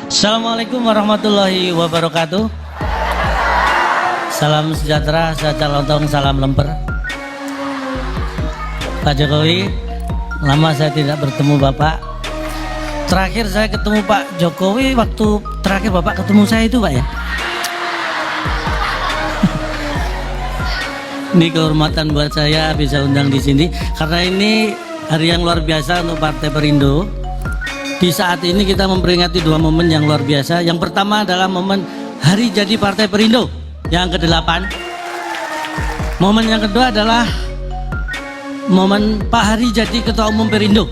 Assalamualaikum warahmatullahi wabarakatuh. Salam sejahtera, salam lontong, salam lemper. Pak Jokowi, lama saya tidak bertemu Bapak. Terakhir saya ketemu Pak Jokowi waktu terakhir Bapak ketemu saya itu, Pak, ya. Ini kehormatan buat saya bisa undang di sini karena ini hari yang luar biasa untuk Partai Perindo. Di saat ini kita memperingati dua momen yang luar biasa. Yang pertama adalah momen hari jadi Partai Perindo yang ke-8. Momen yang kedua adalah momen Pak Hari jadi Ketua Umum Perindo.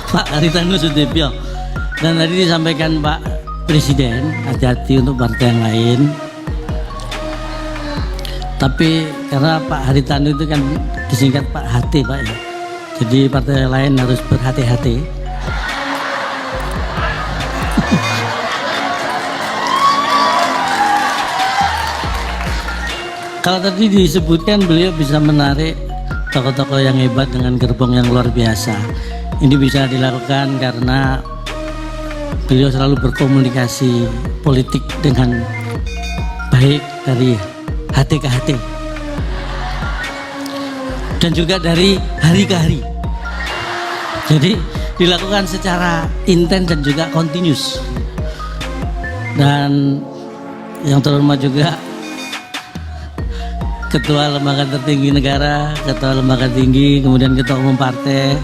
Pak Haritanu Sudibyo. Dan tadi disampaikan Pak Presiden, hati-hati untuk partai yang lain. Tapi karena Pak Haritanu itu kan disingkat Pak HT, Pak, ya. Jadi partai lain harus berhati-hati. Kalau tadi disebutkan beliau bisa menarik tokoh-tokoh yang hebat dengan gerbong yang luar biasa. Ini bisa dilakukan karena beliau selalu berkomunikasi politik dengan baik dari hati ke hati. Dan juga dari hari ke hari. Jadi dilakukan secara intens dan juga continuous. Dan yang terhormat juga Ketua Lembaga Tertinggi Negara, Ketua Lembaga Tinggi, kemudian Ketua Umum Partai,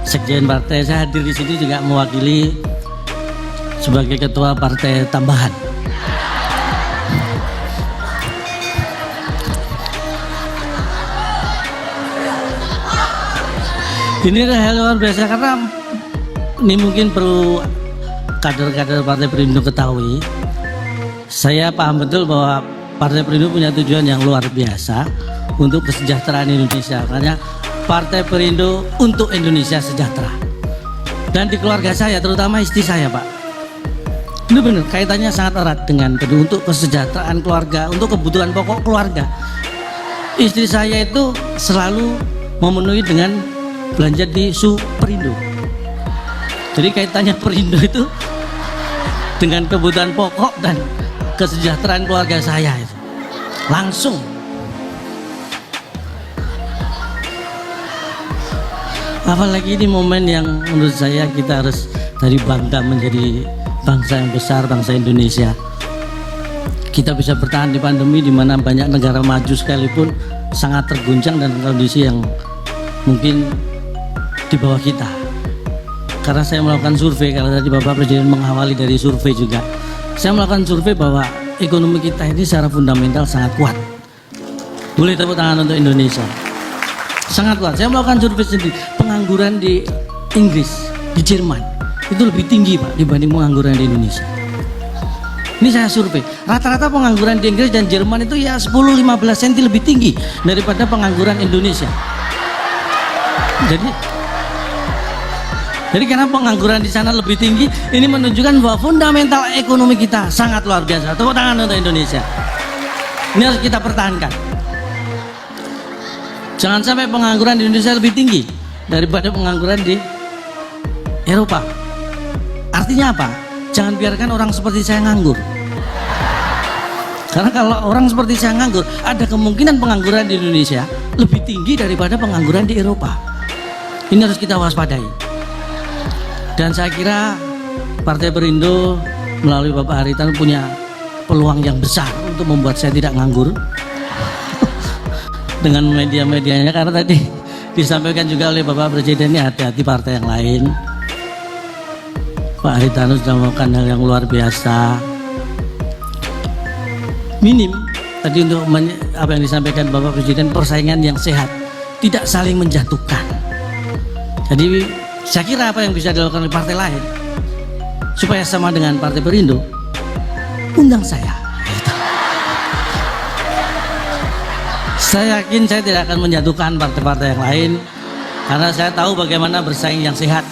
Sekjen Partai. Saya hadir di sini juga mewakili sebagai Ketua Partai Tambahan. Ini adalah hal luar biasa karena ini mungkin perlu kader-kader Partai Perindo ketahui. Saya paham betul bahwa Partai Perindo punya tujuan yang luar biasa untuk kesejahteraan Indonesia. Karena Partai Perindo untuk Indonesia sejahtera. Dan di keluarga saya, terutama istri saya, Pak. Ini benar, kaitannya sangat erat dengan untuk kesejahteraan keluarga, untuk kebutuhan pokok keluarga. Istri saya itu selalu memenuhi dengan belanja di Superindo. Jadi kaitannya Perindo itu dengan kebutuhan pokok dan kesejahteraan keluarga saya itu langsung. Apalagi ini momen yang menurut saya kita harus dari bangga menjadi bangsa yang besar, bangsa Indonesia. Kita bisa bertahan di pandemi di mana banyak negara maju sekalipun sangat terguncang dan kondisi yang mungkin di bawah kita. Karena saya melakukan survei, kalau tadi Bapak Presiden mengawali dari survei juga, saya melakukan survei bahwa ekonomi kita ini secara fundamental sangat kuat. Boleh tepuk tangan untuk Indonesia. Sangat kuat. Saya melakukan survei sendiri. Pengangguran di Inggris, di Jerman itu lebih tinggi, Pak, dibanding pengangguran di Indonesia. Ini saya survei. Rata-rata pengangguran di Inggris dan Jerman itu ya 10-15 cm lebih tinggi daripada pengangguran Indonesia. Jadi karena pengangguran di sana lebih tinggi, ini menunjukkan bahwa fundamental ekonomi kita sangat luar biasa. Tepuk tangan untuk Indonesia. Ini harus kita pertahankan. Jangan sampai pengangguran di Indonesia lebih tinggi daripada pengangguran di Eropa. Artinya apa? Jangan biarkan orang seperti saya nganggur. Karena kalau orang seperti saya nganggur, ada kemungkinan pengangguran di Indonesia lebih tinggi daripada pengangguran di Eropa. Ini harus kita waspadai. Dan saya kira Partai Perindo melalui Bapak Haritanu punya peluang yang besar untuk membuat saya tidak nganggur dengan media-medianya. Karena tadi disampaikan juga oleh Bapak Presiden, ini hati-hati partai yang lain. Pak Haritanu sudah melakukan hal yang luar biasa. Minim tadi untuk apa yang disampaikan Bapak Presiden, persaingan yang sehat, tidak saling menjatuhkan. Jadi saya kira apa yang bisa dilakukan oleh partai lain supaya sama dengan Partai Perindo, undang saya. Saya yakin saya tidak akan menjatuhkan partai-partai yang lain karena saya tahu bagaimana bersaing yang sehat.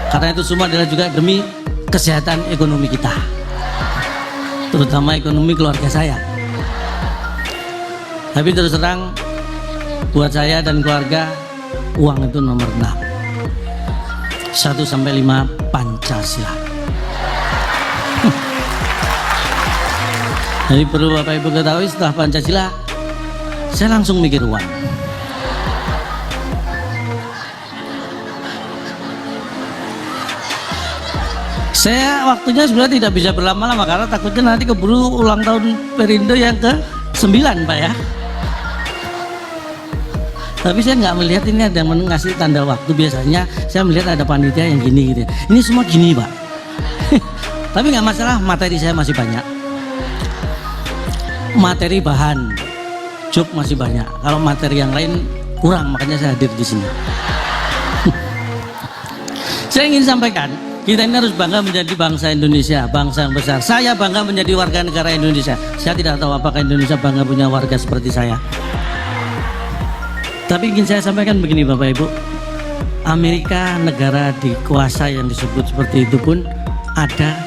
Karena itu semua adalah juga demi kesehatan ekonomi kita, terutama ekonomi keluarga saya. Tapi terus terang, buat saya dan keluarga, uang itu nomor 6. 1-5 Pancasila. Jadi perlu Bapak Ibu ketahui, setelah Pancasila saya langsung mikir uang. Saya waktunya sebenarnya tidak bisa berlama-lama karena takutnya nanti keburu ulang tahun Perindo yang ke-9 Pak ya. Tapi saya nggak melihat ini ada yang ngasih tanda waktu. Biasanya saya melihat ada panitia yang gini gitu. Ini semua gini Pak. Tapi nggak masalah, materi saya masih banyak. Materi bahan job masih banyak. Kalau materi yang lain kurang, makanya saya hadir di sini. Saya ingin sampaikan, kita ini harus bangga menjadi bangsa Indonesia, bangsa yang besar. Saya bangga menjadi warga negara Indonesia. Saya tidak tahu apakah Indonesia bangga punya warga seperti saya. Tapi ingin saya sampaikan begini Bapak Ibu, Amerika negara dikuasai yang disebut seperti itu pun ada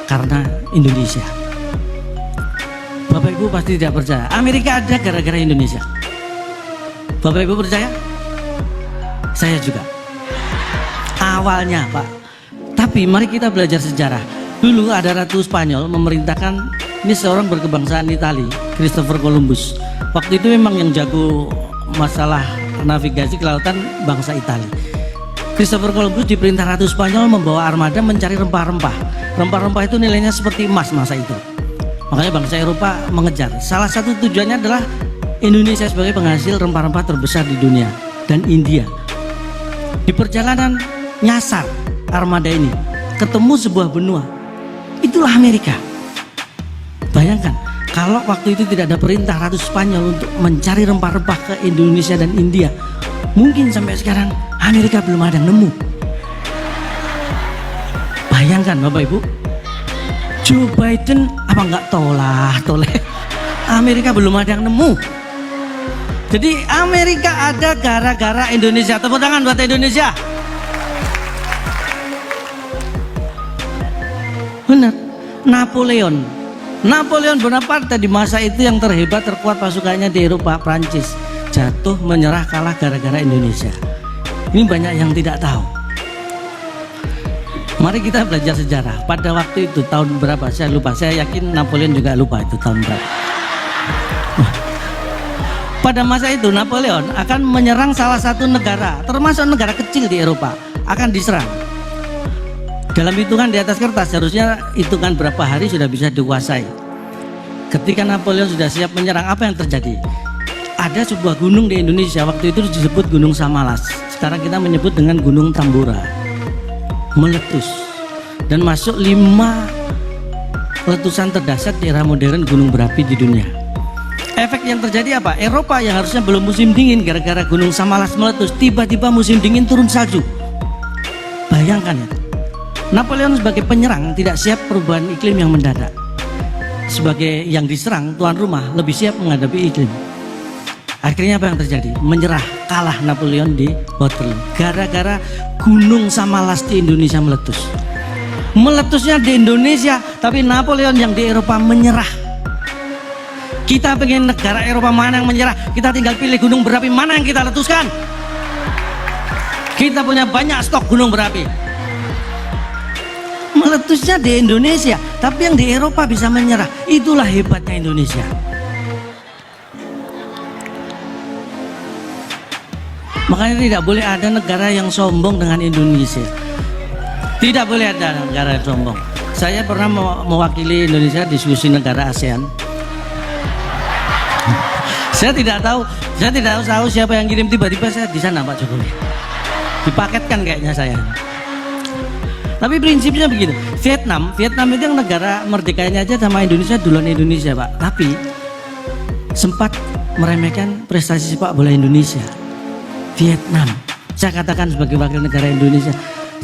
karena Indonesia. Bapak Ibu pasti tidak percaya, Amerika ada gara-gara Indonesia. Bapak Ibu percaya? Saya juga. Awalnya Pak. Tapi mari kita belajar sejarah. Dulu ada Ratu Spanyol memerintahkan, ini seorang berkebangsaan Itali, Christopher Columbus. Waktu itu memang yang jago masalah navigasi ke lautan bangsa Itali. Christopher Columbus diperintah Ratu Spanyol membawa armada mencari rempah-rempah. Rempah-rempah itu nilainya seperti emas masa itu. Makanya bangsa Eropa mengejar. Salah satu tujuannya adalah Indonesia sebagai penghasil rempah-rempah terbesar di dunia, dan India. Di perjalanan nyasar armada ini ketemu sebuah benua, itulah Amerika. Bayangkan kalau waktu itu tidak ada perintah Ratu Spanyol untuk mencari rempah-rempah ke Indonesia dan India, mungkin sampai sekarang Amerika belum ada yang nemu. Bayangkan Bapak Ibu, Joe Biden apa enggak toleh Amerika belum ada yang nemu. Jadi Amerika ada gara-gara Indonesia. Tepuk tangan buat Indonesia. Benar. Napoleon Bonaparte di masa itu yang terhebat, terkuat pasukannya di Eropa, Prancis, jatuh menyerah kalah gara-gara Indonesia. Ini banyak yang tidak tahu. Mari kita belajar sejarah. Pada waktu itu tahun berapa saya lupa. Saya yakin Napoleon juga lupa itu tahun berapa. Pada masa itu Napoleon akan menyerang salah satu negara, termasuk negara kecil di Eropa, akan diserang. Dalam hitungan di atas kertas harusnya hitungan berapa hari sudah bisa dikuasai. Ketika Napoleon sudah siap menyerang, apa yang terjadi? Ada sebuah gunung di Indonesia, waktu itu disebut Gunung Samalas. Sekarang kita menyebut dengan Gunung Tambora. Meletus dan masuk 5 letusan terdahsyat di era modern gunung berapi di dunia. Efek yang terjadi apa? Eropa yang harusnya belum musim dingin gara-gara Gunung Samalas meletus, tiba-tiba musim dingin turun salju. Bayangkan itu. Napoleon sebagai penyerang tidak siap perubahan iklim yang mendadak. Sebagai yang diserang, tuan rumah lebih siap menghadapi iklim. Akhirnya apa yang terjadi? Menyerah, kalah Napoleon di Waterloo gara-gara Gunung Samalas di Indonesia meletus. Meletusnya di Indonesia, tapi Napoleon yang di Eropa menyerah. Kita pengen negara Eropa mana yang menyerah, kita tinggal pilih gunung berapi mana yang kita letuskan. Kita punya banyak stok gunung berapi. Meletusnya di Indonesia, tapi yang di Eropa bisa menyerah. Itulah hebatnya Indonesia. Makanya tidak boleh ada negara yang sombong dengan Indonesia. Tidak boleh ada negara yang sombong. Saya pernah mewakili Indonesia diskusi negara ASEAN. Saya tidak tahu siapa yang kirim, tiba-tiba saya di sana Pak Jokowi. Dipaketkan kayaknya saya. Tapi prinsipnya begitu. Vietnam itu yang negara merdekanya aja sama Indonesia duluan Indonesia Pak. Tapi sempat meremehkan prestasi sepak bola Indonesia. Vietnam, saya katakan sebagai wakil negara Indonesia,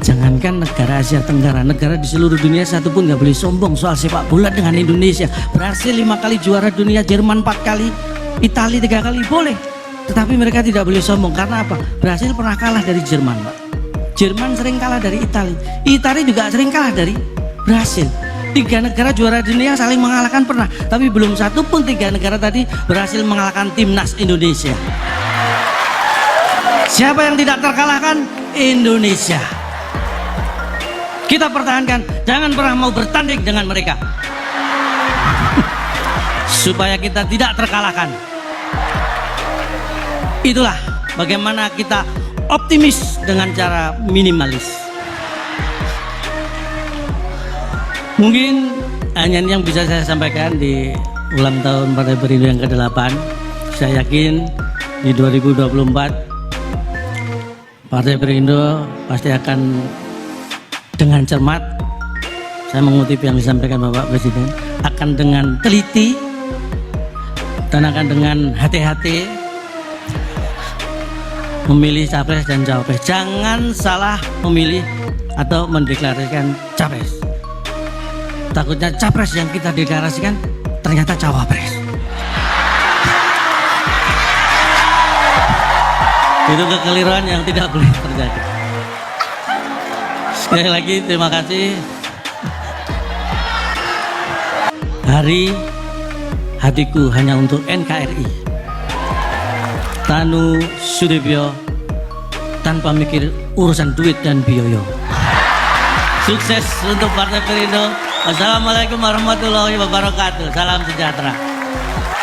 jangankan negara Asia Tenggara, negara di seluruh dunia satu pun nggak boleh sombong soal sepak bola dengan Indonesia. Brasil 5 kali juara dunia, Jerman 4 kali, Italia 3 kali, boleh. Tetapi mereka tidak boleh sombong, karena apa? Brasil pernah kalah dari Jerman Pak. Jerman sering kalah dari Italia, Italia juga sering kalah dari Brasil. 3 negara juara dunia saling mengalahkan pernah, tapi belum satu pun 3 negara tadi berhasil mengalahkan timnas Indonesia. Siapa yang tidak terkalahkan? Indonesia. Kita pertahankan, jangan pernah mau bertanding dengan mereka. Supaya kita tidak terkalahkan. Itulah bagaimana kita optimis dengan cara minimalis. Mungkin hanya ini yang bisa saya sampaikan di ulang tahun Partai Perindo yang ke-8. Saya yakin di 2024 Partai Perindo pasti akan dengan cermat, saya mengutip yang disampaikan Bapak Presiden, akan dengan teliti dan akan dengan hati-hati memilih capres dan cawapres. Jangan salah memilih atau mendeklarasikan capres. Takutnya capres yang kita deklarasikan ternyata cawapres. Itu kekeliruan yang tidak boleh terjadi. Sekali lagi terima kasih. Hari hatiku hanya untuk NKRI. Tanu Sudibyo, tanpa mikir urusan duit dan biaya. Sukses untuk Partai Perindo. Wassalamualaikum warahmatullahi wabarakatuh. Salam sejahtera.